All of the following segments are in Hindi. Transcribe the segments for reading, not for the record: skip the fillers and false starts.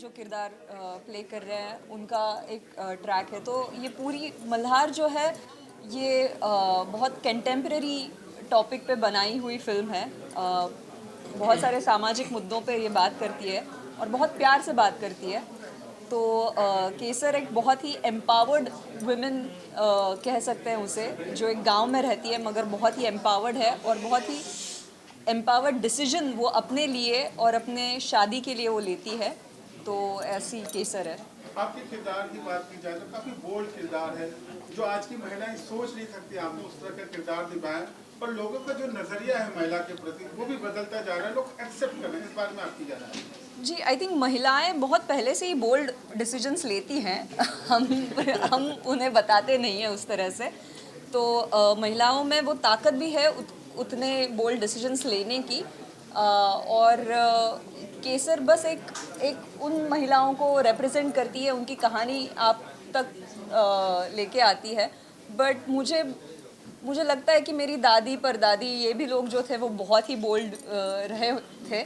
जो किरदार प्ले कर रहे हैं उनका एक ट्रैक है। तो ये पूरी मल्हार जो है ये बहुत कंटेम्प्रेरी टॉपिक पे बनाई हुई फिल्म है। बहुत सारे सामाजिक मुद्दों पे ये बात करती है और बहुत प्यार से बात करती है। तो केसर एक बहुत ही एम्पावर्ड वुमेन कह सकते हैं उसे, जो एक गांव में रहती है मगर बहुत ही एम्पावर्ड है और बहुत ही एम्पावर्ड डिसीजन वो अपने लिए और अपने शादी के लिए वो लेती है। तो ऐसी केसर है। आपके किरदार की बात की जाए तो काफी बोल्ड किरदार है, जो आज की महिलाएं सोच नहीं सकती आपने उस तरह का किरदार निभाया, और लोगों का जो नजरिया है महिला के प्रति वो भी बदलता जा रहा है, लोग एक्सेप्ट कर रहे हैं। इस बारे में आपकी क्या राय है? जी, आई थिंक महिलाएं बहुत पहले से ही बोल्ड डिसीजंस लेती हैं। हम उन्हें बताते नहीं हैं उस तरह से। तो महिलाओं में वो ताकत भी है उतने बोल्ड डिसीजंस लेने की। और केसर बस एक उन महिलाओं को रिप्रेजेंट करती है, उनकी कहानी आप तक लेके आती है। बट मुझे लगता है कि मेरी दादी परदादी ये भी लोग जो थे वो बहुत ही बोल्ड रहे थे।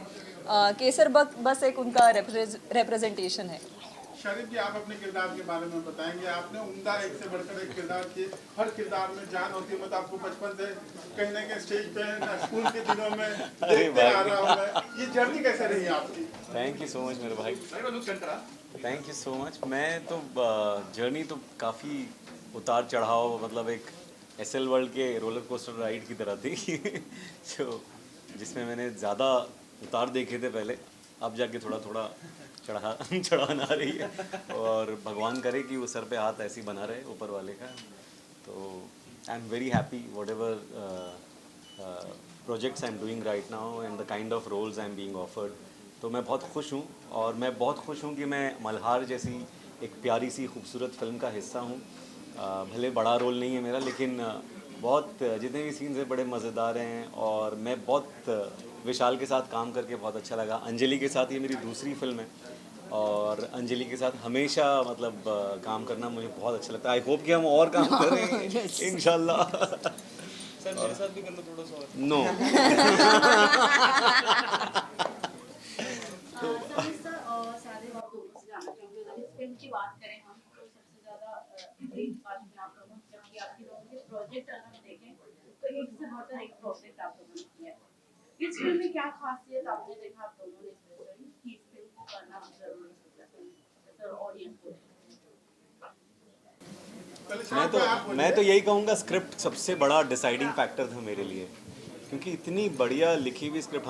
केसर बस एक उनका रिप्रेजेंटेशन है। शरीफ जी, आप अपने किरदार के बारे में बताएंगे। आपने उम्दा एक से बढ़कर एक किरदार किए, हर किरदार में जान होती है। मैं तो आपको बचपन से कहीं ना कहीं स्टेज पे स्कूल के दिनों में देखते आ रहा हूँ मैं। ये जर्नी कैसे रही है आपकी? थैंक यू सो मच मेरे भाई, थैंक यू सो मच। मैं तो जर्नी तो काफ़ी उतार चढ़ाव, मतलब एक एसएल वर्ल्ड के रोलर कोस्टर राइड की तरह थी। जो जिसमें मैंने ज़्यादा उतार देखे थे पहले, अब जाके थोड़ा थोड़ा चढ़ान आ रही है। और भगवान करे कि वो सर पे हाथ ऐसी बना रहे ऊपर वाले का। तो I am very happy whatever projects I am doing right now and the kind of roles I am being offered. तो मैं बहुत खुश हूँ, और मैं बहुत खुश हूँ कि मैं मल्हार जैसी एक प्यारी सी खूबसूरत फिल्म का हिस्सा हूँ। भले बड़ा रोल नहीं है मेरा, लेकिन बहुत जितने भी सीन्स हैं बड़े मज़ेदार हैं, और मैं बहुत विशाल के साथ काम करके बहुत अच्छा लगा। अंजलि के साथ ये मेरी दूसरी फिल्म है, और अंजलि के साथ हमेशा मतलब काम करना मुझे बहुत अच्छा लगता है। आई होप कि हम और काम करें इंशाल्लाह। सर मेरे साथ भी कर लो थोड़ा सा और। नो। सारे बात दोनों से जानना चाहूंगी। अगर इस फिल्म की बात करें हम, तो सबसे ज्यादा आज मैं आप लोगों से चाहूंगी, आपके लोगों के प्रोजेक्ट अगर हम देखें तो एक से बढ़कर एक प्रोजेक्ट आप लोगों ने किया है। इस फिल्म में क्या खासियत आपने देखा आप दोनों ने स्पेशली कि इस फिल्म को करना जरूरी है सर ऑडियंस को? मैं तो यही कहूँगा, स्क्रिप्ट सबसे बड़ा डिसाइडिंग फैक्टर था मेरे लिए, क्योंकि इतनी बढ़िया लिखी हुई स्क्रिप्ट।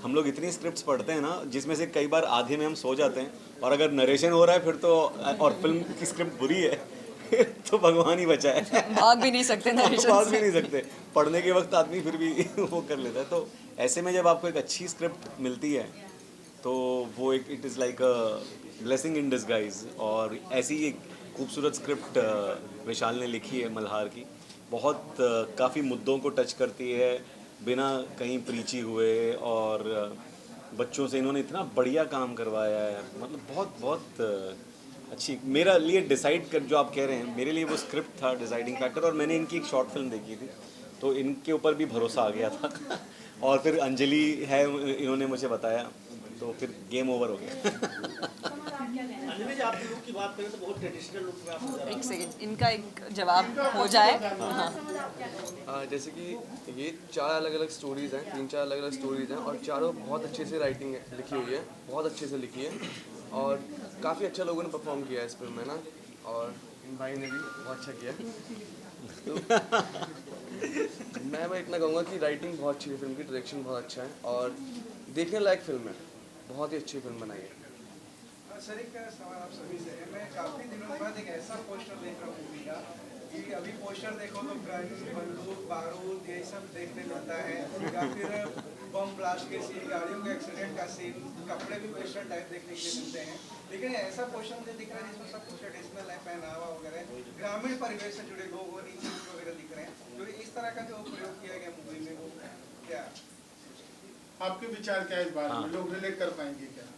हम लोग इतनी स्क्रिप्ट्स पढ़ते हैं ना, जिसमें से कई बार आधे में हम सो जाते हैं, और अगर नरेशन हो रहा है फिर तो, और फिल्म की स्क्रिप्ट बुरी है, तो भगवान ही बचाए। भाग भी नहीं सकते नरेशन भाग भी से। नहीं सकते। पढ़ने के वक्त आदमी फिर भी वो कर लेता है। तो ऐसे में जब आपको एक अच्छी स्क्रिप्ट मिलती है तो वो एक it is like a blessing in disguise. और ऐसी एक खूबसूरत स्क्रिप्ट विशाल ने लिखी है मल्हार की। बहुत काफ़ी मुद्दों को टच करती है बिना कहीं प्रीची हुए, और बच्चों से इन्होंने इतना बढ़िया काम करवाया है। मतलब बहुत बहुत अच्छी मेरा लिए डिसाइड कर, जो आप कह रहे हैं, मेरे लिए वो स्क्रिप्ट था डिसाइडिंग फैक्टर। और मैंने इनकी एक शॉर्ट फिल्म देखी थी, तो इनके ऊपर भी भरोसा आ गया था। और फिर अंजलि है, इन्होंने मुझे बताया, तो फिर गेम ओवर हो गया। अंजलि जी, आपके लुक की बात करें तो बहुत ट्रेडिशनल लुक में आप नजर आ रहे एक सेकेंड, इनका एक जवाब हो जाए। जैसे कि ये 4 अलग अलग स्टोरीज़ हैं, 3-4 अलग अलग स्टोरीज़ हैं, और चारों बहुत अच्छे से राइटिंग लिखी हुई है, बहुत अच्छे से लिखी है, और काफ़ी अच्छा लोगों ने परफॉर्म किया है इस फिल्म में ना, और इन भाई ने भी बहुत अच्छा किया। तो मैं इतना कहूँगा कि राइटिंग बहुत अच्छी है फिल्म की, डायरेक्शन बहुत अच्छा है, और देखने लायक फिल्म है, बहुत ही अच्छी फिल्म बनाई है। सर एक सवाल आप सभी से है। मैं काफ़ी दिनों बाद एक ऐसा पोस्टर देख रहा हूँ मूवी का कि अभी पोस्टर देखो तो गन, बंदूक, बारूद ये सब देखने मिलता है, या फिर बम ब्लास्ट के सीन, गाड़ियों के एक्सीडेंट का सीन, कपड़े भी वेस्टर्न टाइप देखने के लिए मिलते हैं। लेकिन ऐसा पोस्टर मुझे दिख रहा है जिसमें सब कुछ ट्रेडिशनल है, पहनावा वगैरह, ग्रामीण परिवेश से जुड़े लोग और नीचे वगैरह दिख रहे हैं। जो इस तरह का जो प्रयोग किया गया मूवी में, वो क्या आपके विचार क्या है इस बारे में? लोग रिलेट कर पाएंगे क्या?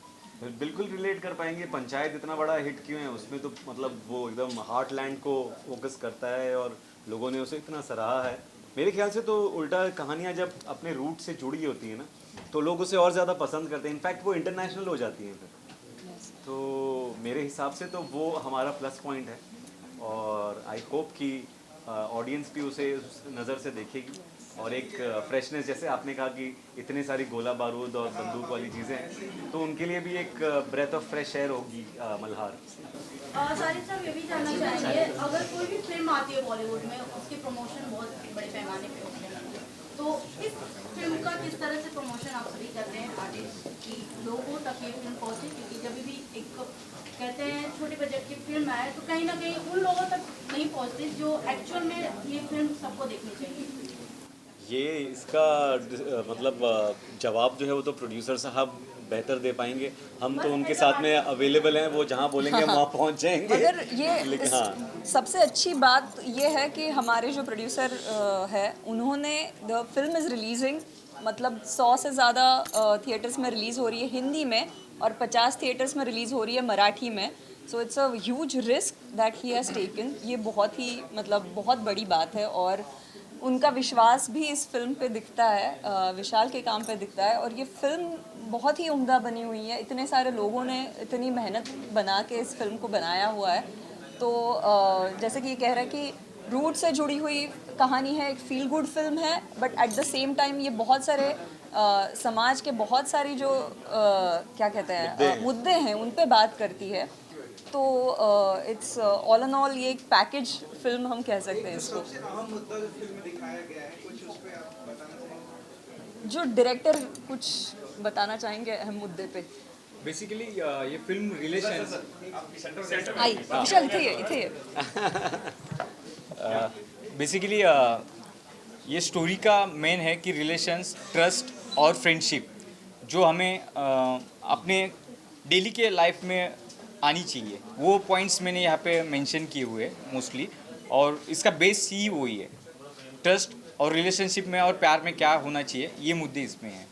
बिल्कुल रिलेट कर पाएंगे। पंचायत इतना बड़ा हिट क्यों है, उसमें तो मतलब वो एकदम हार्टलैंड को फोकस करता है, और लोगों ने उसे इतना सराहा है। मेरे ख्याल से तो उल्टा, कहानियाँ जब अपने रूट से जुड़ी होती है ना, तो लोग उसे और ज़्यादा पसंद करते हैं। इनफैक्ट वो इंटरनेशनल हो जाती हैं फिर। तो मेरे हिसाब से तो वो हमारा प्लस पॉइंट है और आई होप कि ऑडियंस भी उसे उस नज़र से देखेगी और एक फ्रेशनेस, जैसे आपने कहा कि इतने सारी गोला बारूद और बंदूक वाली चीज़ें हैं, तो उनके लिए भी एक ब्रेथ ऑफ फ्रेश एयर होगी मल्हार। सारिद साहब ये भी जानना चाहेंगे, अगर कोई भी फिल्म आती है बॉलीवुड में, उसके प्रमोशन बहुत बड़े पैमाने पे होते हैं, तो इस फिल्म का किस तरह से प्रमोशन आप सभी करते हैं आर्टिस्ट की लोगों तक ये फिल्म पहुँचे? क्योंकि जब भी एक कहते हैं छोटे बजट की फिल्म आए तो कहीं ना कहीं उन लोगों तक नहीं पहुँचती जो एक्चुअल में ये फिल्म सबको देखनी चाहिए। ये इसका मतलब जवाब जो है वो तो प्रोड्यूसर साहब बेहतर दे पाएंगे। हम तो उनके साथ में अवेलेबल हैं, वो जहाँ बोलेंगे हम वहाँ पहुँच जाएंगे। मगर ये लेकिन हाँ, सबसे अच्छी बात ये है कि हमारे जो प्रोड्यूसर है उन्होंने द फिल्म इज़ रिलीजिंग, मतलब 100 से ज़्यादा थिएटर्स में रिलीज़ हो रही है हिंदी में और 50 थिएटर्स में रिलीज़ हो रही है मराठी में। So it's a huge risk that he has taken. ये बहुत ही मतलब बहुत बड़ी बात है और उनका विश्वास भी इस फिल्म पे दिखता है, विशाल के काम पे दिखता है। और ये फिल्म बहुत ही उम्दा बनी हुई है, इतने सारे लोगों ने इतनी मेहनत बना के इस फिल्म को बनाया हुआ है। तो जैसे कि ये कह रहा है कि रूट से जुड़ी हुई कहानी है, एक फील गुड फिल्म है, but at the same time ये बहुत सारे समाज के बहुत सारी जो क्या कहते हैं मुद्दे हैं उन पे बात करती है। तो इट्स ऑल एंड ऑल ये एक पैकेज फिल्म हम कह सकते हैं इसको। सबसे अहम मुद्दा जो फिल्म में दिखाया गया है, कुछ उस पे आप बताना चाहेंगे? जो डायरेक्टर कुछ बताना चाहेंगे अहम मुद्दे पे? बेसिकली ये फिल्म रिलेशंस आई विशाल इथे बेसिकली ये स्टोरी का मेन है कि रिलेशंस, ट्रस्ट और फ्रेंडशिप जो हमें अपने डेली के लाइफ में आनी चाहिए, वो पॉइंट्स मैंने यहाँ पे मेंशन किए हुए हैं मोस्टली। और इसका बेस ही वही है, ट्रस्ट और रिलेशनशिप में और प्यार में क्या होना चाहिए, ये मुद्दे इसमें हैं।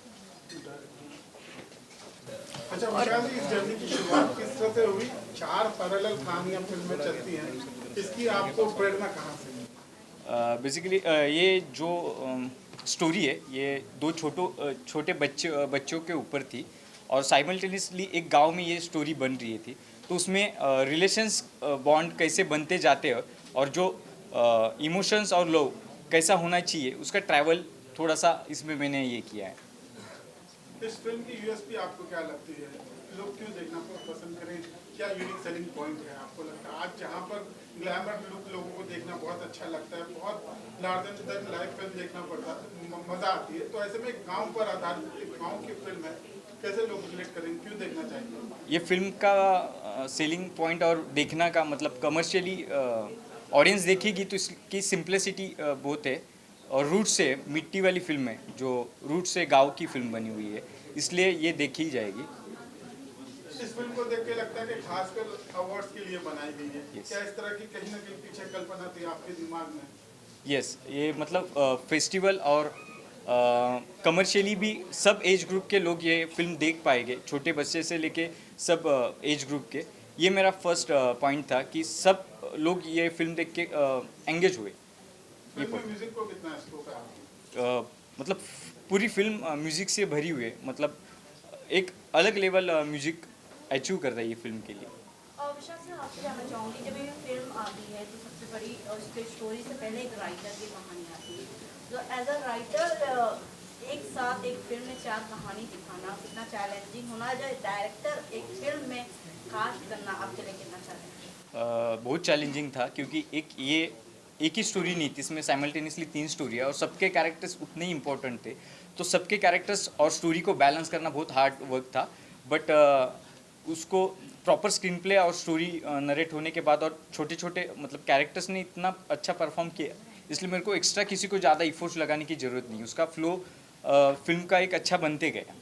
अच्छा विशाल जी, इस जर्नी की शुरुआत किस तरह से हुई? 4 पैरेलल कहानियां फिल्म में चलती हैं, इसकी आपको प्रेरणा कहाँ से? बेसिकली ये जो स्टोरी है ये 2 छोटे बच्चों के ऊपर थी और साइमल्टेनियसली एक गांव में ये स्टोरी बन रही थी। तो उसमें रिलेशंस बॉन्ड कैसे बनते जाते हैं और जो इमोशंस और लव कैसा होना चाहिए उसका ट्रैवल थोड़ा सा इसमें मैंने ये किया है। इस फिल्म की यूएसपी आपको क्या लगती है? लोग क्यों देखना पसंद करें? क्या यूनिक सेलिंग पॉइंट है आपको लगता है? आज जहाँ पर ग्लैमर लुक लोगों को देखना बहुत अच्छा लगता है, बहुत लार्जर देन लाइफ फिल्म देखना पड़ता है, मज़ा आती है, तो ऐसे में गांव पर आधारित एक गांव की फिल्म है, कैसे लोग रिलेट करेंगे, क्यों देखना चाहिए? ये फिल्म का सेलिंग पॉइंट और देखना का मतलब कमर्शियली ऑडियंस देखेगी तो इसकी सिंप्लिसिटी बहुत है और रूट से मिट्टी वाली फिल्म है, जो रूट से गांव की फिल्म बनी हुई है, इसलिए ये देखी जाएगी। इस फिल्म को देख के लगता है कि खासकर अवार्ड्स के लिए बनाई गई है। Yes. क्या इस तरह की कहीं ना कहीं पीछे कल्पना थी आपके दिमाग में? यस, ये मतलब फेस्टिवल और कमर्शियली भी सब एज ग्रुप के लोग ये फिल्म देख पाएंगे, छोटे बच्चे से लेके सब एज ग्रुप के। ये मेरा फर्स्ट पॉइंट था कि सब लोग ये फिल्म देख के एंगेज हुए। ये फिल्म में म्यूजिक को कितना स्कोप है आपको? मतलब पूरी फिल्म म्यूज़िक से भरी हुई है, मतलब एक अलग लेवल म्यूज़िक अचीव कर रहा है ये फिल्म के लिए। विशाल से आपसे जानना चाहूँगी, जब ये फिल्म आती है तो सबसे बड़ी स्टोरी से पहले एक राइटर की कहानी आती है, तो एज अ राइटर एक साथ एक फिल्म में 4 कहानी दिखाना कितना चैलेंजिंग होना, जो डायरेक्टर एक फिल्म में कास्ट करना आपके लिए कितना चैलेंजिंग? बहुत चैलेंजिंग था क्योंकि एक ही स्टोरी नहीं थी, इसमें साइमल्टेनियसली 3 स्टोरी है और सबके कैरेक्टर्स उतने ही इंपॉर्टेंट थे, तो सबके कैरेक्टर्स और स्टोरी को बैलेंस करना बहुत हार्ड वर्क था। बट उसको प्रॉपर स्क्रीन प्ले और स्टोरी नरेट होने के बाद और छोटे छोटे मतलब कैरेक्टर्स ने इतना अच्छा परफॉर्म किया, इसलिए मेरे को एक्स्ट्रा किसी को ज़्यादा इफोर्ट्स लगाने की ज़रूरत नहीं, उसका फ्लो फिल्म का एक अच्छा बनते गया।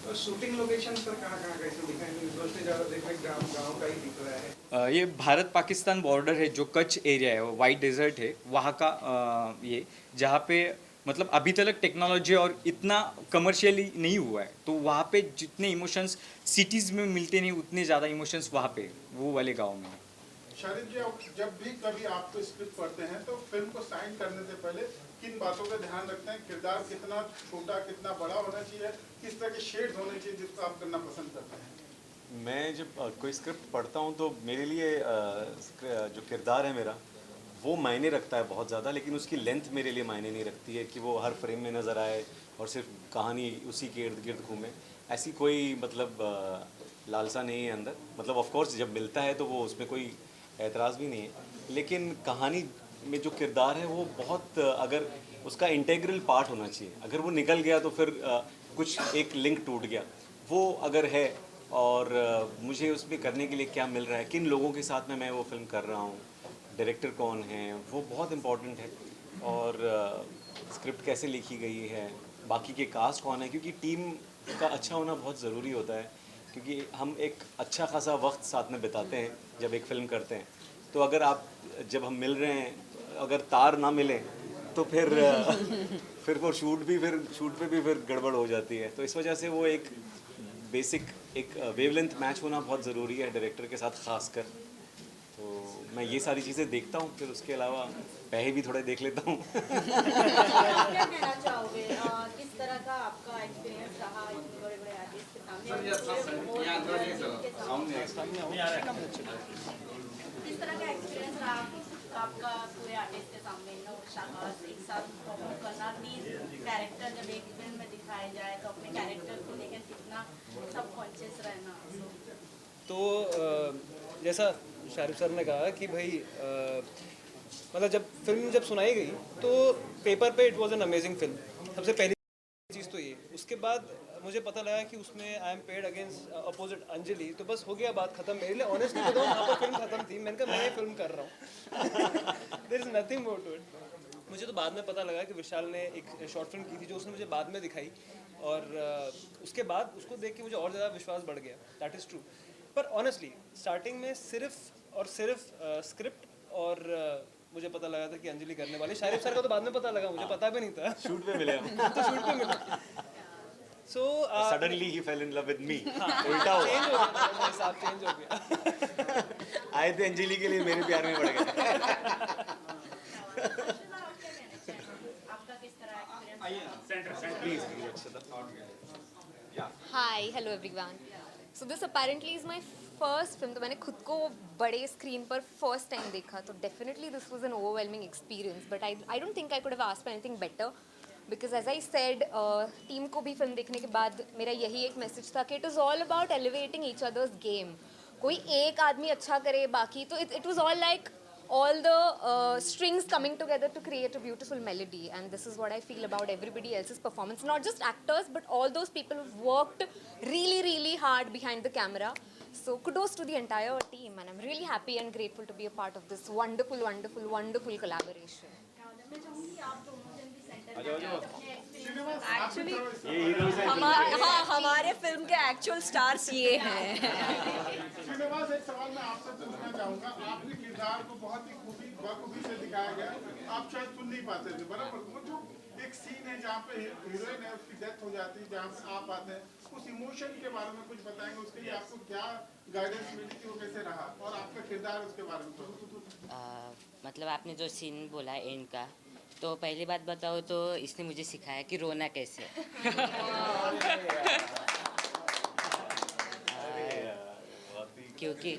तो शूटिंग लोकेशन पर कहाँ कैसे दिखाएंगे? दोस्तों ज़्यादा देख रहे गाँव का ही दिख रहा है। ये भारत पाकिस्तान बॉर्डर है, जो कच्छ एरिया है, वाइट डेजर्ट है वहाँ का, ये जहाँ पे मतलब अभी तक टेक्नोलॉजी और इतना कमर्शियली नहीं हुआ है, तो वहाँ पे जितने इमोशंस सिटीज़ में मिलते नहीं उतने ज़्यादा इमोशंस वहाँ पे वो वाले गांव में है। शारिद जी, आप जब भी कभी आप तो स्क्रिप्ट पढ़ते हैं तो फिल्म को साइन करने से पहले किन बातों का ध्यान रखते हैं? किरदार कितना छोटा कितना बड़ा होना चाहिए, किस तरह के शेड्स होने चाहिए जिसको आप करना पसंद करते हैं? मैं जब कोई स्क्रिप्ट पढ़ता हूँ तो मेरे लिए जो किरदार है मेरा वो मायने रखता है बहुत ज़्यादा, लेकिन उसकी लेंथ मेरे लिए मायने नहीं रखती है कि वो हर फ्रेम में नज़र आए और सिर्फ कहानी उसी के इर्द गिर्द घूमे। ऐसी कोई मतलब लालसा नहीं है अंदर। मतलब ऑफ कोर्स जब मिलता है तो वो उसमें कोई एतराज़ भी नहीं है, लेकिन कहानी में जो किरदार है वो बहुत अगर उसका इंटेग्रल पार्ट होना चाहिए। अगर वो निकल गया तो फिर कुछ एक लिंक टूट गया। वो अगर है और मुझे उसमें करने के लिए क्या मिल रहा है, किन लोगों के साथ में मैं वो फिल्म कर रहा हूँ, डायरेक्टर कौन है, वो बहुत इम्पॉर्टेंट है। और स्क्रिप्ट कैसे लिखी गई है, बाकी के कास्ट कौन है, क्योंकि टीम का अच्छा होना बहुत ज़रूरी होता है। क्योंकि हम एक अच्छा खासा वक्त साथ में बिताते हैं जब एक फ़िल्म करते हैं, तो अगर आप जब हम मिल रहे हैं अगर तार ना मिले तो फिर वो शूट पे भी फिर गड़बड़ हो जाती है। तो इस वजह से वो एक बेसिक एक वेवलेंथ मैच होना बहुत ज़रूरी है डायरेक्टर के साथ खासकर। तो मैं ये सारी चीज़ें देखता हूँ, फिर उसके अलावा पैसे भी थोड़े देख लेता हूँ। आप क्या कहना चाहोगे किस तरह का आपका एक्सपीरियंस रहा इतने बड़े बड़े आर्टिस्ट के सामने? किस तरह का एक्सपीरियंस रहा आपका पूरे आर्टिस्ट के सामने शाबाश एक साथ परफॉर्म करना, 3 कैरेक्टर जब एक फिल्म में दिखाए जाए तो अपने कैरेक्टर को लेकर कितना सबकॉन्शियस रहना? तो जैसा शाहरुख सर ने कहा कि भाई मतलब जब फिल्म जब सुनाई गई तो पेपर पे it was an amazing film. सबसे पहली चीज़ तो ये। उसके बाद मुझे पता लगा कि उसमें I am paid against opposite Anjali, तो बस हो गया बात खत्म। मेरे लिए ऑनेस्टली बताऊँ वहाँ पर फिल्म खत्म थी। मैंने कहा मैं ये फिल्म कर रहा हूँ, there is nothing more to it. मुझे तो बाद में पता लगा कि विशाल ने एक शॉर्ट फिल्म की थी जो उसने मुझे बाद में दिखाई, और उसके बाद उसको देख के मुझे और ज़्यादा विश्वास बढ़ गया। That is true. पर ऑनेस्टली स्टार्टिंग में सिर्फ और सिर्फ स्क्रिप्ट और मुझे पता लगा था कि अंजलि करने वाली। शाहरुख सर का तो बाद में पता लगा, मुझे पता भी नहीं था। शूट पे मिले हम। तो शूट पे मिला। So suddenly he fail in love with me. उल्टा हो चेंज हो गया, मेरा हिसाब चेंज हो गया। आए थे अंजलि के लिए, मेरे प्यार में पड़ गए। आपका किस तरह experience? Please. Hi hello everyone. So this apparently is my first film. तो मैंने खुद को बड़े स्क्रीन पर फर्स्ट टाइम देखा, तो definitely this was an overwhelming experience, but I don't think I could have asked for anything better, because as I said team को भी फिल्म देखने के बाद मेरा यही एक मैसेज था कि it is all about elevating each others game. कोई एक आदमी अच्छा करे, बाकी तो it was all like all the strings coming together to create a beautiful melody, and this is what I feel about everybody else's performance, not just actors but all those people who've worked really hard behind the camera. So kudos to the entire team, and I'm really happy and grateful to be a part of this wonderful collaboration. मैं चाहूंगी आप दोनों जन भी सेंटर में अपने एक्सपीरियंस एक्चुअली ये हीरोज हैं। हाँ, हमारे फिल्म के एक्चुअल स्टार्स ये हैं। श्रीनिवास, एक सवाल मैं आपसे पूछना चाहूंगा। आपके किरदार को बहुत ही बखूबी से दिखाया गया। आप शायद सुन नहीं पाते थे, बराबर। वो जो एक सीन है जहाँ पे हीरोइन है, उसकी डेथ हो जाती है, जहाँ पे आप आते हैं, उस इमोशन के बारे में कुछ बताएंगे? उसके लिए आपको क्या गाइडेंस मिली थी, वो कैसे रहा, और आपका किरदार उसके बारे में? मतलब आपने जो सीन बोला एंड का, तो पहली बात बताओ तो इसने मुझे सिखाया कि रोना कैसे। क्योंकि